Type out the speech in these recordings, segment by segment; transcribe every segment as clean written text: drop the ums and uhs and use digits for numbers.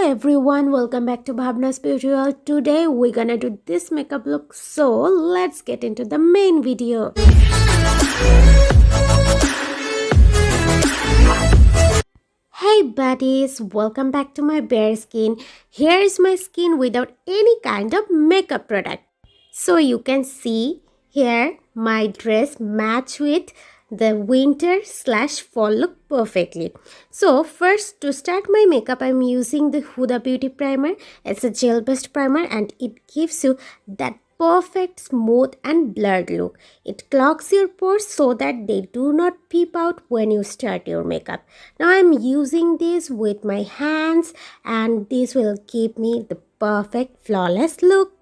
everyone, welcome back to Bhabna's tutorial. Today we're gonna do this makeup look, so let's get into the main video. Hey buddies, welcome back to my bare skin. Here is my skin without any kind of makeup product. So you can see here my dress match with the winter/fall look perfectly. So first, to start my makeup, I'm using the Huda Beauty primer. It's a gel based primer and it gives you that perfect smooth and blurred look. It clogs your pores so that they do not peep out when you start your makeup. Now I'm using this with my hands and this will give me the perfect flawless look.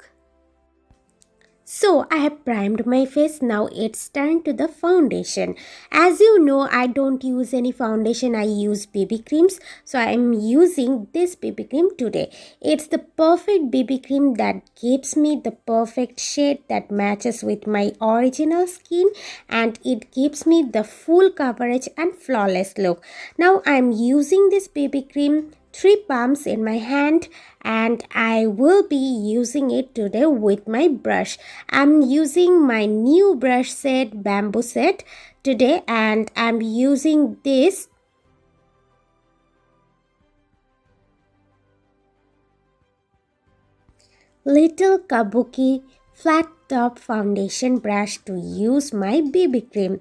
So I have primed my face. Now it's time to the foundation. As you know, I don't use any foundation. I use BB creams. So I am using this BB cream today. It's the perfect BB cream that gives me the perfect shade that matches with my original skin, and it gives me the full coverage and flawless look. Now I'm using this BB cream 3 pumps in my hand, and I will be using it today with my brush. I'm using my new brush set, bamboo set, today, and I'm using this little kabuki flat top foundation brush to use my BB cream.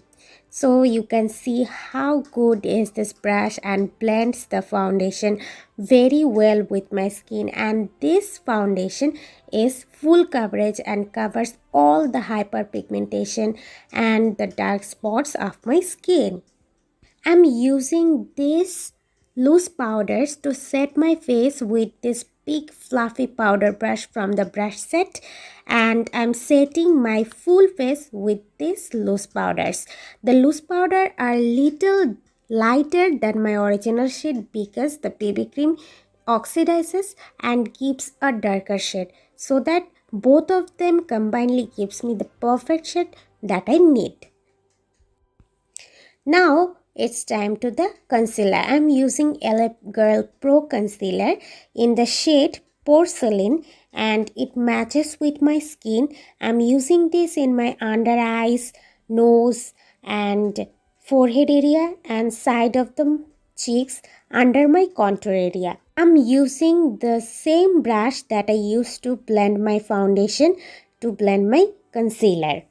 So you can see how good is this brush and blends the foundation very well with my skin, and this foundation is full coverage and covers all the hyperpigmentation and the dark spots of my skin. I'm using this loose powders to set my face with this big fluffy powder brush from the brush set, and I'm setting my full face with these loose powders. The loose powder are little lighter than my original shade because the BB cream oxidizes and gives a darker shade, so that both of them combinedly gives me the perfect shade that I need. Now it's time to the concealer. I'm using LA Girl Pro Concealer in the shade Porcelain, and it matches with my skin. I'm using this in my under eyes, nose and forehead area and side of the cheeks under my contour area. I'm using the same brush that I used to blend my foundation to blend my concealer.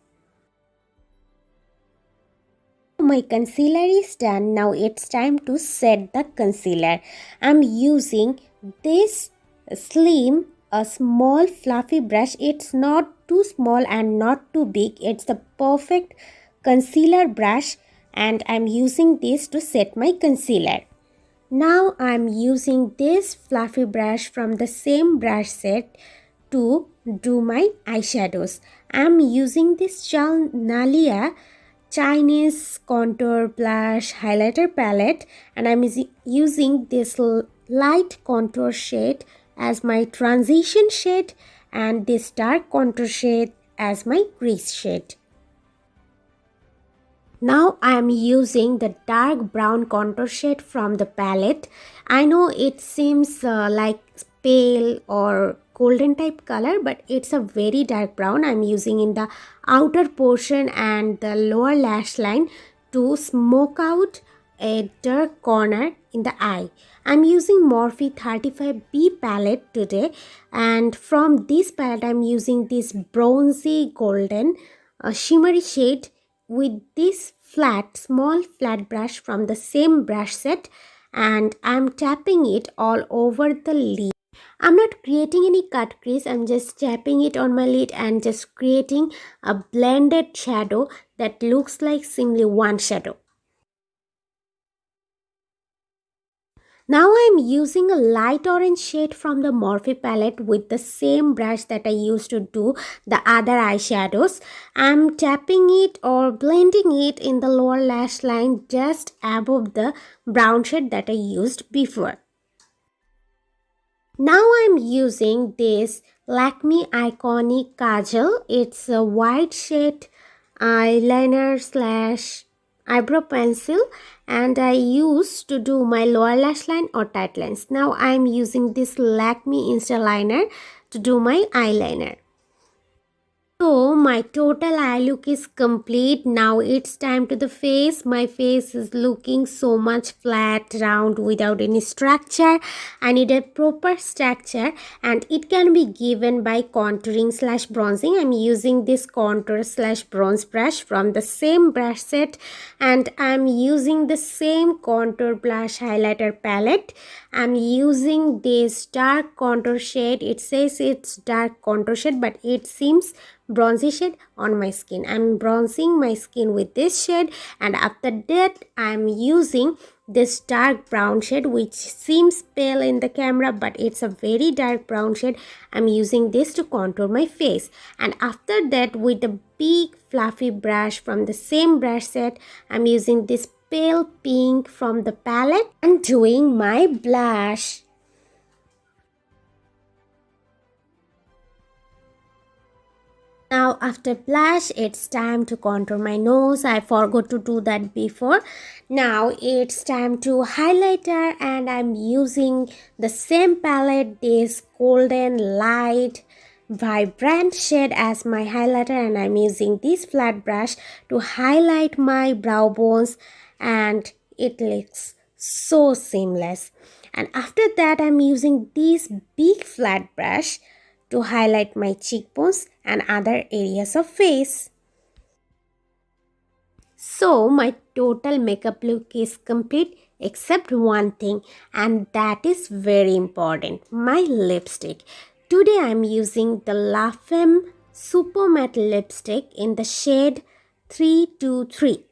My concealer is done. Now it's time to set the concealer. I'm using this slim, a small fluffy brush. It's not too small and not too big. It's the perfect concealer brush, and I'm using this to set my concealer. Now I'm using this fluffy brush from the same brush set to do my eyeshadows. I'm using this Nalia Chinese contour blush highlighter palette, and I'm using this light contour shade as my transition shade and this dark contour shade as my crease shade. Now I am using the dark brown contour shade from the palette. I know it seems like pale or golden type color, but it's a very dark brown. I'm using in the outer portion and the lower lash line to smoke out a dark corner in the eye. I'm using Morphe 35B palette today, and from this palette I'm using this bronzy golden shimmery shade with this small flat brush from the same brush set, and I'm tapping it all over the lid. I'm not creating any cut crease. I'm just tapping it on my lid and just creating a blended shadow that looks like simply one shadow. Now I'm using a light orange shade from the Morphe palette with the same brush that I used to do the other eyeshadows. I'm tapping it or blending it in the lower lash line just above the brown shade that I used before. Now I'm using this Lakme Iconic Kajal. It's a white shade eyeliner slash eyebrow pencil and I used to do my lower lash line or tight lines. Now I am using this Lakme Insta Liner to do my eyeliner. So my total eye look is complete. Now it's time to the face. My face is looking so much flat, round, without any structure. I need a proper structure and it can be given by contouring slash bronzing. I'm using this contour slash bronze brush from the same brush set and I'm using the same contour blush highlighter palette. I'm using this dark contour shade. It says it's dark contour shade but it seems bronzy shade on my skin. I'm bronzing my skin with this shade and after that I'm using this dark brown shade which seems pale in the camera but it's a very dark brown shade. I'm using this to contour my face and after that with a big fluffy brush from the same brush set I'm using this pale pink from the palette and doing my blush. Now after blush, it's time to contour my nose. I forgot to do that before. Now it's time to highlighter and I'm using the same palette, this golden light vibrant shade as my highlighter and I'm using this flat brush to highlight my brow bones and it looks so seamless. And after that I'm using this big flat brush to highlight my cheekbones and other areas of face. So my total makeup look is complete except one thing and that is very important, my lipstick. Today I am using the La Femme Super Matte lipstick in the shade 323.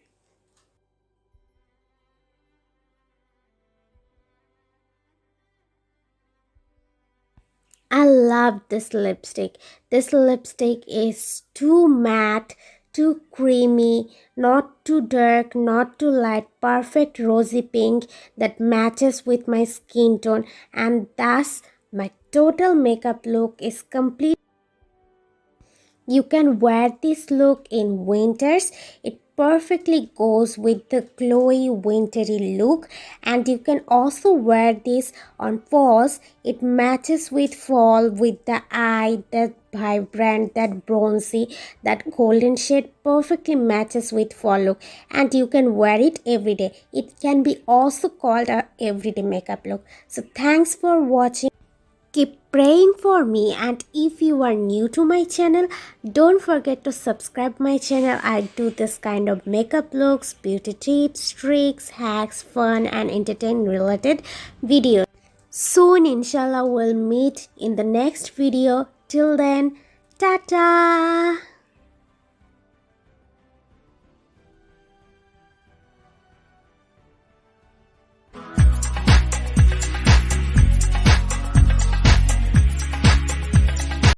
I love this lipstick. This lipstick is too matte, too creamy, not too dark, not too light, perfect rosy pink that matches with my skin tone and thus my total makeup look is complete. You can wear this look in winters. It perfectly goes with the glowy wintry look and you can also wear this on falls. It matches with fall with the eye, that vibrant, that bronzy, that golden shade perfectly matches with fall look and you can wear it every day. It can be also called a everyday makeup look. So thanks for watching. Keep praying for me and if you are new to my channel, don't forget to subscribe my channel. I do this kind of makeup looks, beauty tips, tricks, hacks, fun and entertainment related videos. Soon inshallah we'll meet in the next video. Till then, ta-ta!